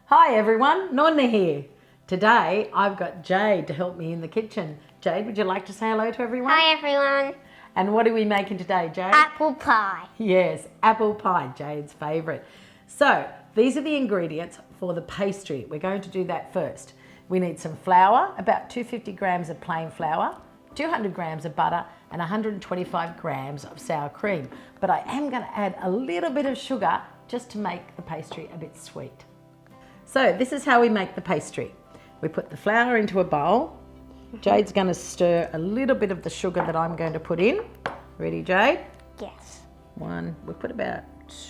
Hi everyone, Nonna here. Today I've got Jade to help me in the kitchen. Jade, would you like to say hello to everyone? Hi everyone. And what are we making today, Jade? Apple pie. Yes, apple pie, Jade's favourite. So these are the ingredients for the pastry. We're going to do that first. We need some flour, about 250 grams of plain flour, 200 grams of butter and 125 grams of sour cream. But I am going to add a little bit of sugar just to make the pastry a bit sweet. So this is how we make the pastry. We put the flour into a bowl. Jade's going to stir a little bit of the sugar that I'm going to put in. Ready, Jade? Yes. One, we'll put about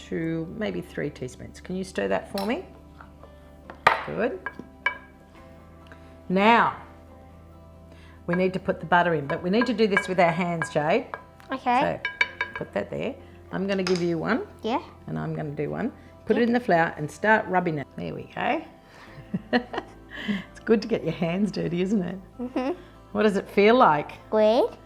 2, maybe 3 teaspoons. Can you stir that for me? Good. Now, we need to put the butter in, but we need to do this with our hands, Jade. Okay. So, put that there. I'm going to give you one. Yeah. And I'm going to do one. Put it in the flour and start rubbing it. There we go. It's good to get your hands dirty, isn't it? Mm-hmm. What does it feel like? Good.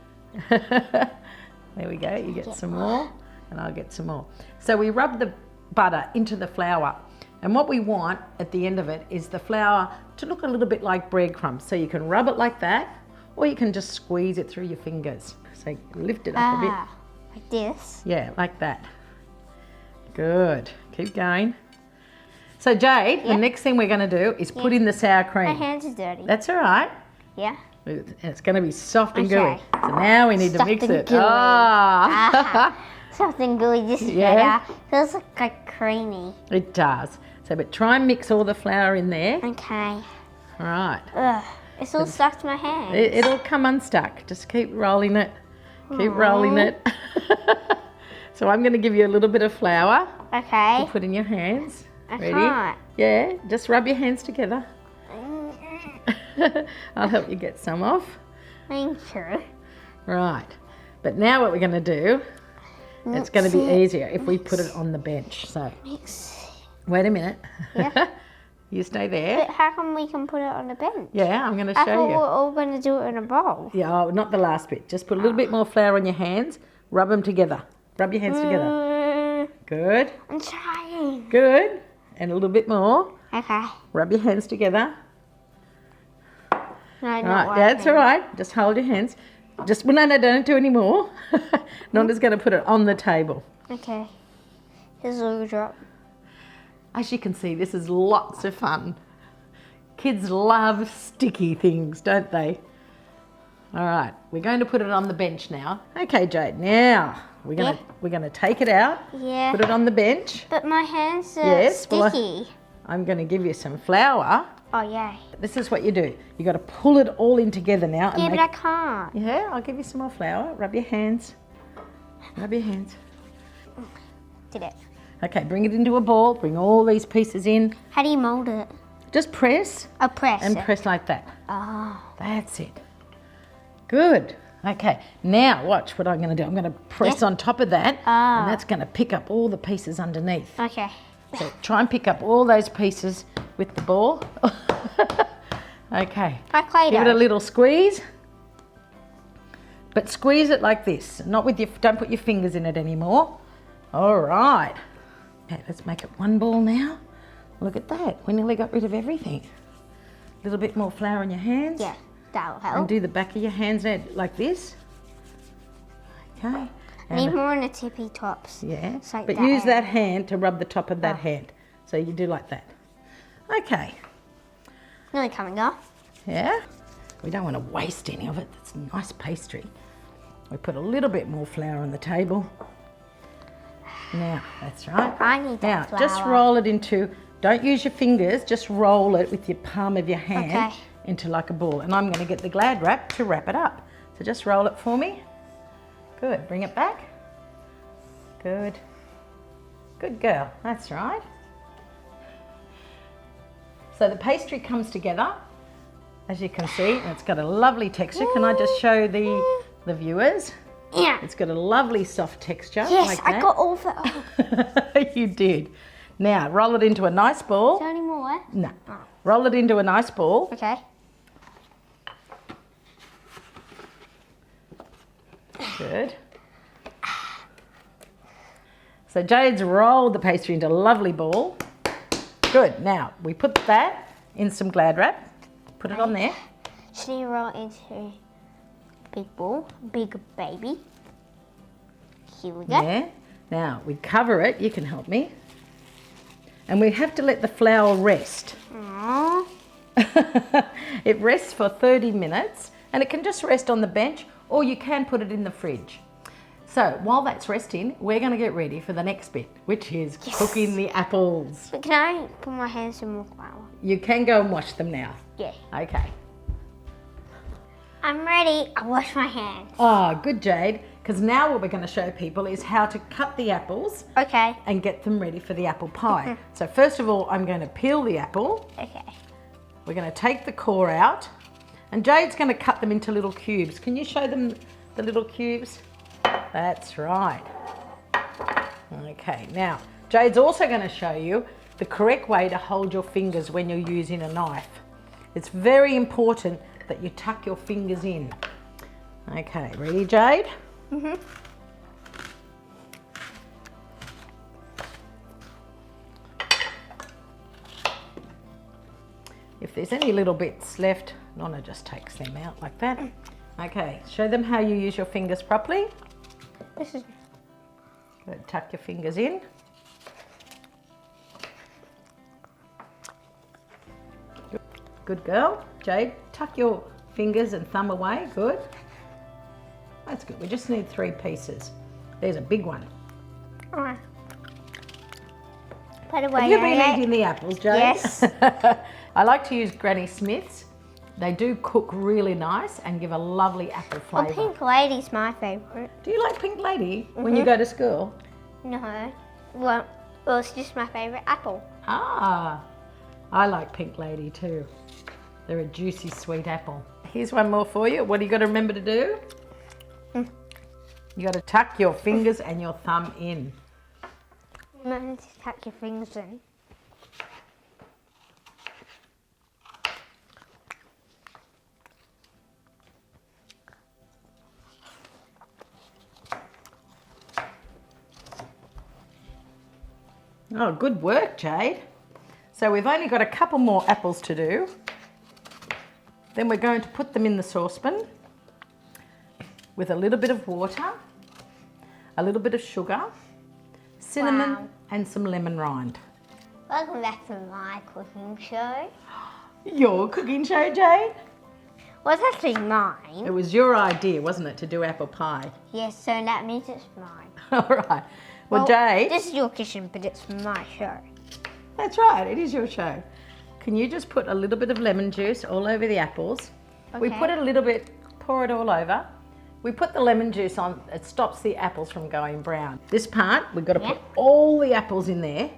There we go. You get some more and I'll get some more. So we rub the butter into the flour, and what we want at the end of it is the flour to look a little bit like breadcrumbs. So you can rub it like that, or you can just squeeze it through your fingers. So lift it up a bit. Like this? Yeah, like that. Good. Keep going. So Jade, the next thing we're going to do is put in the sour cream. My hands are dirty. That's all right. Yeah. It's going to be soft and gooey. Okay. So now we need to Soft mix and it. gooey. Ah. Soft and gooey, this is Yeah. better. Feels like creamy. It does. So, but try and mix all the flour in there. Okay. All right. Ugh. It's all stuck to my hands. It'll come unstuck. Just keep rolling it. Keep rolling it. So I'm going to give you a little bit of flour Okay. to put in your hands. I Ready? can't. Yeah, just rub your hands together. I'll help you get some off. Thank you. Right. But now what we're going to do, it's going to be easier if we put it on the bench. So, Mix. wait a minute. Yeah. You stay there. But how come we can put it on the bench? Yeah, I'm going to I show thought we you. were all going to do it in a bowl. Yeah, oh, not the last bit. Just put a little bit more flour on your hands. Rub them together. Rub your hands together. Good. I'm trying. Good. And a little bit more. Okay. Rub your hands together. No, not Right, that's all right. Just hold your hands. Just, well, no, don't do any more. Nonna's going to put it on the table. Okay. Here's a little drop. As you can see, this is lots of fun. Kids love sticky things, don't they? All right, we're going to put it on the bench now. Okay, Jade, now we're going to take it out, Yeah. put it on the bench. But my hands are Yes, well, sticky. I'm going to give you some flour. Oh, yay. This is what you do. You got to pull it all in together now. And Yeah, but I can't. Yeah, I'll give you some more flour. Rub your hands. Rub your hands. Did it. Okay, bring it into a ball. Bring all these pieces in. How do you mold it? Just press Oh, press and it. press like that. Oh. That's it. Good. Okay, now watch what I'm going to do. I'm going to press on top of that, and that's going to pick up all the pieces underneath. Okay. So try and pick up all those pieces with the ball. Okay. Like Play-Doh. Give it a little squeeze. But squeeze it like this. Not with your, don't put your fingers in it anymore. All right. Okay, let's make it one ball now. Look at that. We nearly got rid of everything. A little bit more flour in your hands. Yeah, that'll And help. do the back of your hands now, like this. Okay. I need And, more on the tippy tops. yeah. It's like But that use hand. that hand to rub the top of that hand. So you do like that. Okay. Nearly coming off. Yeah. We don't want to waste any of it. It's nice pastry. We put a little bit more flour on the table. Now, that's right. I need that Now, flour. just roll it into, don't use your fingers, just roll it with your palm of your hand Okay. into like a ball. And I'm going to get the Glad wrap to wrap it up. So just roll it for me. Good. Bring it back. Good. Good girl. That's right. So the pastry comes together, as you can see, and it's got a lovely texture. Can I just show the viewers? Yeah. It's got a lovely soft texture. Yes, like I that. got all of it off. You did. Now roll it into a nice Is ball. there any more? No. Roll it into a nice ball. Okay. Good. So Jade's rolled the pastry into a lovely ball. Good. Now, we put that in some Glad wrap. Put it on there. Should you roll it into big ball, big baby? Here we go. Yeah. Now, we cover it. You can help me. And we have to let the flour rest. Aww. It rests for 30 minutes and it can just rest on the bench or you can put it in the fridge. So while that's resting, we're going to get ready for the next bit, which is cooking the apples. But can I put my hands in more flour? You can go and wash them now. Yeah. Okay. I'm ready. I wash my hands. Ah, good, Jade. Because now what we're going to show people is how to cut the apples Okay. and get them ready for the apple pie. So first of all, I'm going to peel the apple. Okay. We're going to take the core out and Jade's going to cut them into little cubes. Can you show them the little cubes? That's right. Okay, now Jade's also going to show you the correct way to hold your fingers when you're using a knife. It's very important that you tuck your fingers in. Okay, ready, Jade? Mm-hmm. If there's any little bits left, Nonna just takes them out like that. Okay, show them how you use your fingers properly. This is... Good, tuck your fingers in. Good girl. Jade, tuck your fingers and thumb away. Good. That's good. We just need 3 pieces. There's a big one. Alright. Put away. Have you been eating the apples, Jade? Yes. I like to use Granny Smith's. They do cook really nice and give a lovely apple Well, flavour. Pink Lady's my favourite. Do you like Pink Lady when you go to school? No. Well, it's just my favourite apple. Ah, I like Pink Lady too. They're a juicy sweet apple. Here's one more for you. What do you got to remember to do? You got to tuck your fingers and your thumb in. Remember to tuck your fingers in. Oh, good work, Jade. So we've only got a couple more apples to do. Then we're going to put them in the saucepan with a little bit of water, a little bit of sugar, cinnamon, Wow. and some lemon rind. Welcome back to my cooking show. Your cooking show, Jade? Well, it's actually mine. It was your idea, wasn't it, to do apple pie? Yes, so that means it's mine. All right. Well, Jade, This is your kitchen, but it's my show. that's right, it is your show. Can you just put a little bit of lemon juice all over the apples? We Okay. put it a little bit, pour it all over. We put the lemon juice on, it stops the apples from going brown. This part, we've got to put all the apples in there.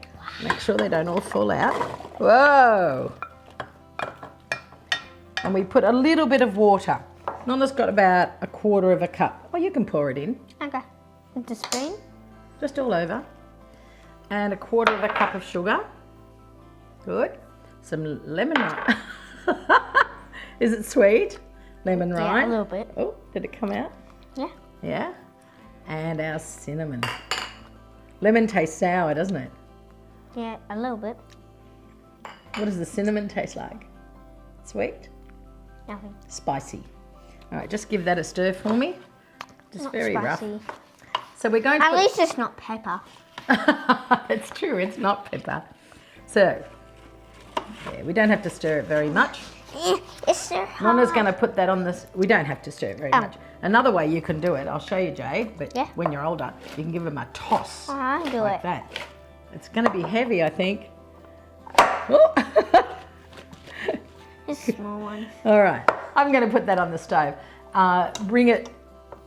Make sure they don't all fall out. Whoa! And we put a little bit of water. Nonna's got about 1/4 cup. Well, you can pour it in, Okay. With the spoon? just all over. And 1/4 cup of sugar. Good. Some lemon rind. Is it sweet? Lemon Yeah, rind. a little bit. Oh, did it come out? Yeah. Yeah. And our cinnamon. Lemon tastes sour, doesn't it? Yeah, a little bit. What does the cinnamon taste like? Sweet? Nothing. Spicy. All right, just give that a stir for me. Just Not very spicy. rough. So we're going to At put... least it's not pepper. It's true, it's not pepper. So, yeah, we don't have to stir it very much. It's so hard. Nonna's going to put that on this. We don't have to stir it very Oh. much. Another way you can do it, I'll show you, Jade, but Yeah. when you're older, you can give them a toss I do like it. that. It's going to be heavy, I think. Oh. It's a small one. All right, I'm going to put that on the stove. Bring it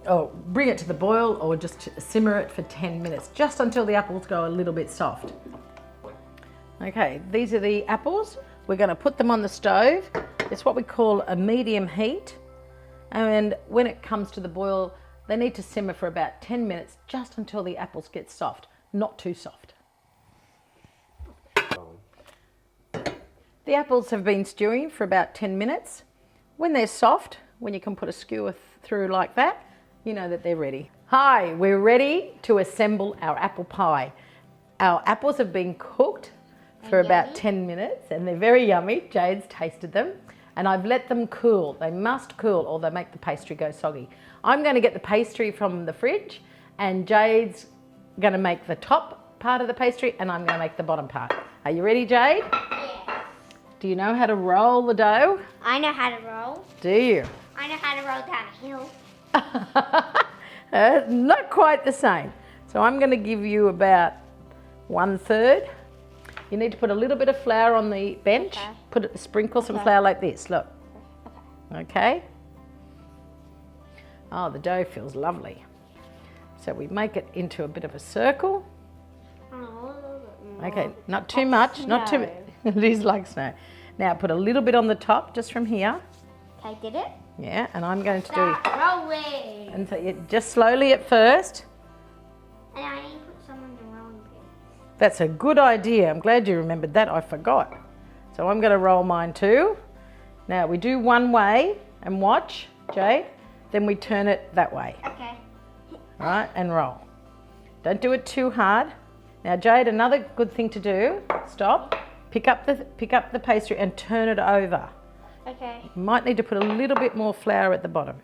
to the boil or just simmer it for 10 minutes, just until the apples go a little bit soft. Okay, these are the apples. We're going to put them on the stove. It's what we call a medium heat. And when it comes to the boil, they need to simmer for about 10 minutes, just until the apples get soft, not too soft. The apples have been stewing for about 10 minutes. When they're soft, when you can put a skewer through like that, you know that they're ready. Hi, we're ready to assemble our apple pie. Our apples have been cooked for about yummy? 10 minutes, and they're very yummy. Jade's tasted them, and I've let them cool. They must cool or they make the pastry go soggy. I'm going to get the pastry from the fridge, and Jade's going to make the top part of the pastry, and I'm going to make the bottom part. Are you ready, Jade? Yeah. Do you know how to roll the dough? I know how to roll. Do you? I know how to roll down a hill. Not quite the same. So I'm going to give you about 1/3. You need to put a little bit of flour on the bench. Okay. Sprinkle some flour like this. Look. Okay. Oh, the dough feels lovely. So we make it into a bit of a circle. Okay, not too much. Not too. It is like snow. Now put a little bit on the top, just from here. Okay, did it? Yeah, and I'm going to Start do. rolling. And so you just slowly at first. And I need to put some on the rolling pin. That's a good idea. I'm glad you remembered that. I forgot. So I'm going to roll mine too. Now we do one way and watch, Jade. Then we turn it that way. Okay. Right, and roll. Don't do it too hard. Now, Jade, another good thing to do. Stop. Pick up the pastry and turn it over. Okay. You might need to put a little bit more flour at the bottom.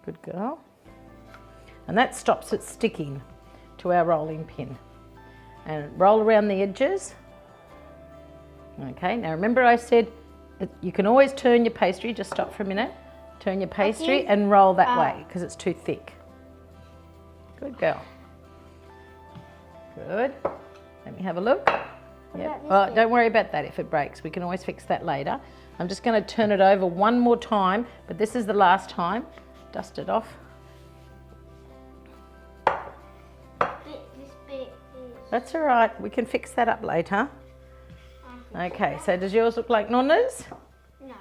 Good girl. And that stops it sticking to our rolling pin. And roll around the edges. Okay, now remember I said that you can always turn your pastry, just stop for a minute. Turn your pastry and roll that way because it's too thick. Good girl. Good. Let me have a look. Yep. Well, don't worry about that if it breaks. We can always fix that later. I'm just going to turn it over one more time, but this is the last time. Dust it off. This bit is... That's all right. We can fix that up later. Okay, so does yours look like Nonna's? No,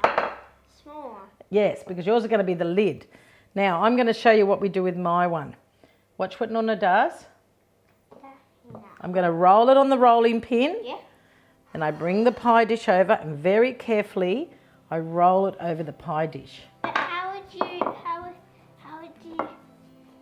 smaller. Yes, because yours is going to be the lid. Now, I'm going to show you what we do with my one. Watch what Nonna does. No. I'm going to roll it on the rolling pin. Yeah. And I bring the pie dish over and very carefully I roll it over the pie dish. But how would you,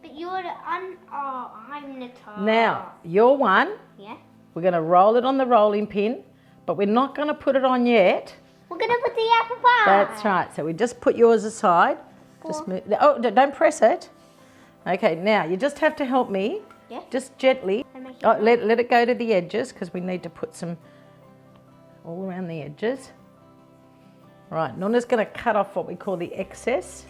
but you're the, I'm the top. Now, your one, Yeah. we're going to roll it on the rolling pin, but we're not going to put it on yet. We're going to put the apple pie. That's right. So we just put yours aside. Just move, oh, don't press it. Okay, now you just have to help me. Yeah. Just gently. Oh, let it go to the edges because we need to put some all around the edges. Right, Nonna's going to cut off what we call the excess.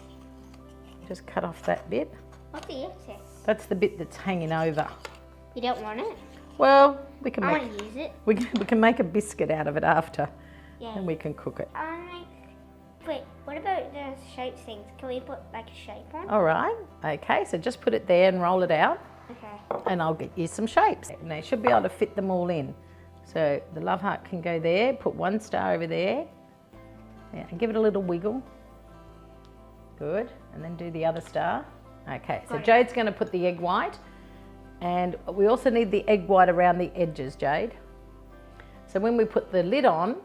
Just cut off that bit. What's the excess? That's the bit that's hanging over. You don't want it? Well, we can I make want to use it. we can make a biscuit out of it after, Yeah. and we can cook it. I want to make... Wait, what about the shape things? Can we put like a shape on? All right. Okay, so just put it there and roll it out, Okay. and I'll get you some shapes. And they should be able to fit them all in. So the love heart can go there. Put one star over there. Yeah, and give it a little wiggle. Good. And then do the other star. Okay, so Jade's going to put the egg white. And we also need the egg white around the edges, Jade. So when we put the lid on,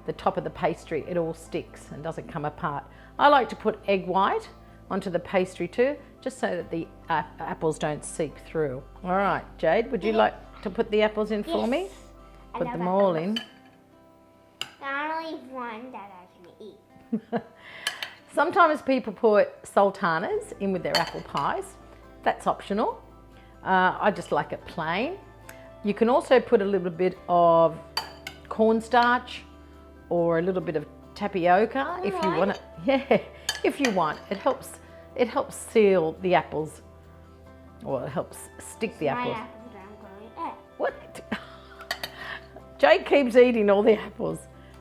the top of the pastry, it all sticks and doesn't come apart. I like to put egg white onto the pastry too, just so that the apples don't seep through. All right, Jade, would you like to put the apples in for me? I Put love them all apples. in. I only leave one that I can eat. Sometimes people put sultanas in with their apple pies. That's optional. I just like it plain. You can also put a little bit of cornstarch or a little bit of tapioca if you want it. Yeah, if you want. It helps seal the apples, or it helps stick the apples. My apples I'm going to eat. What? Jade keeps eating all the apples.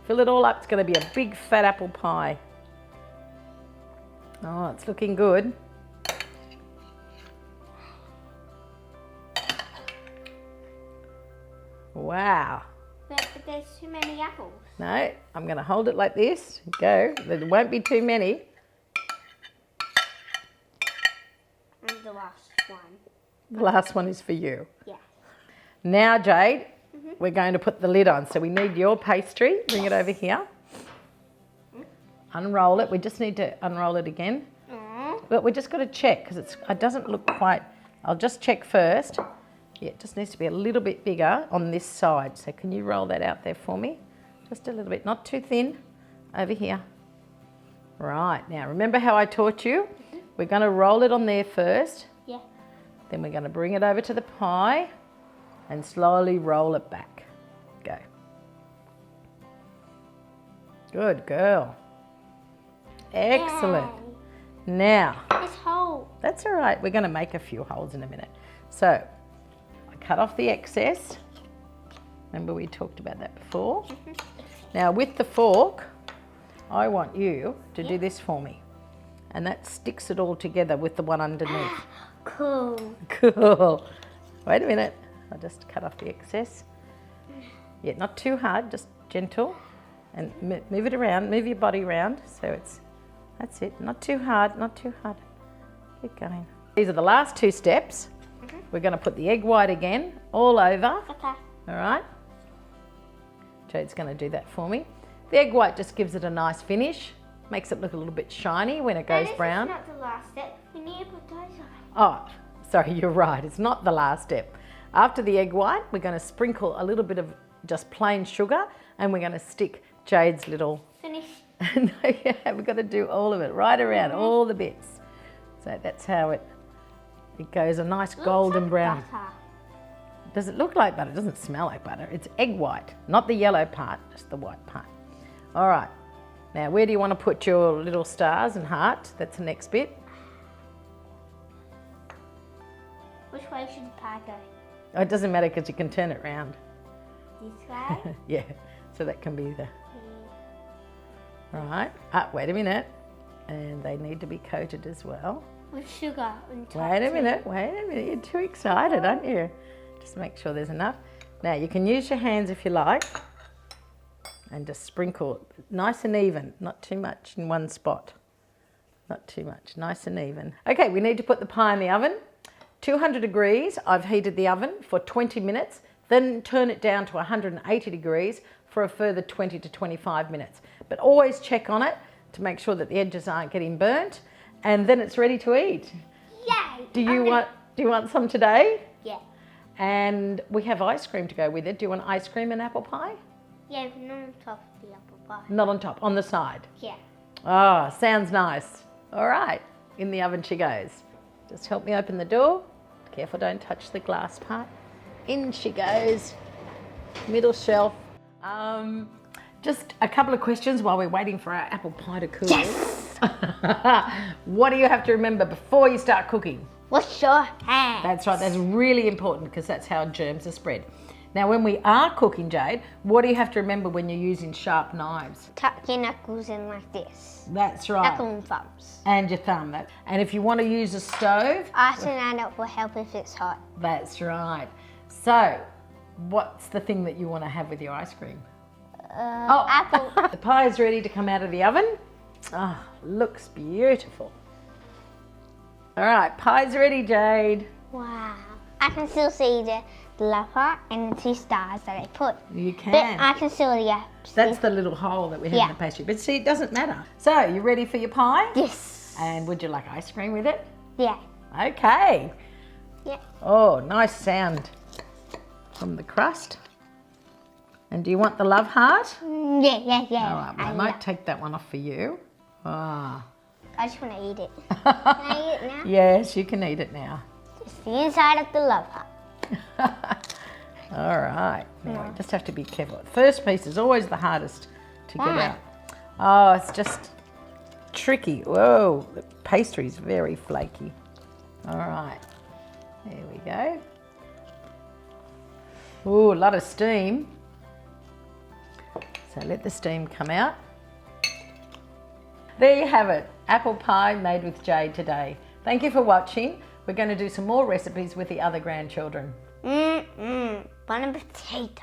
Fill it all up. It's going to be a big fat apple pie. Oh, it's looking good. Wow. But there's too many apples. No, I'm going to hold it like this. Go. There won't be too many. And the last one. The last one is for you. Yeah. Now, Jade, we're going to put the lid on. So we need your pastry. Bring it over here. Unroll it. We just need to unroll it again. But we just got to check because it doesn't look quite... I'll just check first. Yeah, it just needs to be a little bit bigger on this side. So can you roll that out there for me? Just a little bit, not too thin. Over here. Right, now remember how I taught you? We're going to roll it on there first. Yeah. Then we're going to bring it over to the pie and slowly roll it back. Go. Good girl. Excellent. Yay. Now, This hole. that's all right. We're going to make a few holes in a minute. So, I cut off the excess. Remember we talked about that before? Now, with the fork, I want you to do this for me. And that sticks it all together with the one underneath. Cool. Cool. Wait a minute. I'll just cut off the excess. Yeah, not too hard, just gentle. And move it around, move your body around. So that's it. Not too hard, not too hard. Keep going. These are the last two steps. We're going to put the egg white again all over. Okay. All right. Jade's going to do that for me. The egg white just gives it a nice finish. Makes it look a little bit shiny when it goes brown. This is not the last step. We need to put those on. Oh, sorry, you're right. It's not the last step. After the egg white, we're going to sprinkle a little bit of just plain sugar and we're going to stick Jade's little... Finish. No, yeah, we've got to do all of it, right around, all the bits. So that's how it goes, a nice golden brown. Butter. Does it look like butter? It doesn't smell like butter. It's egg white, not the yellow part, just the white part. All right. Now, where do you want to put your little stars and heart? That's the next bit. Which way should the pie go? Oh, it doesn't matter because you can turn it round. This way? Yeah, so that can be the... Right. Ah, wait a minute. And they need to be coated as well. With sugar on top. Wait a minute. You're too excited, aren't you? Just make sure there's enough. Now, you can use your hands if you like. And just sprinkle nice and even, not too much in one spot. Not too much, nice and even. Okay, we need to put the pie in the oven. 200 degrees, I've heated the oven for 20 minutes, then turn it down to 180 degrees for a further 20 to 25 minutes. But always check on it to make sure that the edges aren't getting burnt, and then it's ready to eat. Yay! Do you want some today? Yeah. And we have ice cream to go with it. Do you want ice cream and apple pie? Yeah, but not on top of the apple pie. Not on top, on the side. Yeah. Oh, sounds nice. All right, in the oven she goes. Just help me open the door. Careful, don't touch the glass part. In she goes. Middle shelf. Just a couple of questions while we're waiting for our apple pie to cool. Yes! What do you have to remember before you start cooking? Wash your hands. That's right, that's really important because that's how germs are spread. Now, when we are cooking, Jade, what do you have to remember when you're using sharp knives? Tuck your knuckles in like this. That's right. Knuckle and thumbs. And your thumb. And if you want to use a stove... Ice and that will help if it's hot. That's right. So, what's the thing that you want to have with your ice cream? Apple. The pie is ready to come out of the oven. Ah, looks beautiful. All right, pie's ready, Jade. Wow. I can still see the love heart and the 2 stars that I put. You can. But I can still, yeah. That's the little hole that we have in the pastry. But see, it doesn't matter. So, you ready for your pie? Yes. And would you like ice cream with it? Yeah. Okay. Yeah. Oh, nice sound from the crust. And do you want the love heart? Yeah. All right, well, I might take that one off for you. Ah. I just want to eat it. Can I eat it now? Yes, you can eat it now. It's the inside of the love heart. All right. Now, we just have to be careful. The first piece is always the hardest to get out. Oh, it's just tricky. Whoa, the pastry's very flaky. All right. There we go. Ooh, a lot of steam. So let the steam come out. There you have it. Apple pie made with Jade today. Thank you for watching. We're going to do some more recipes with the other grandchildren. Bun and potato.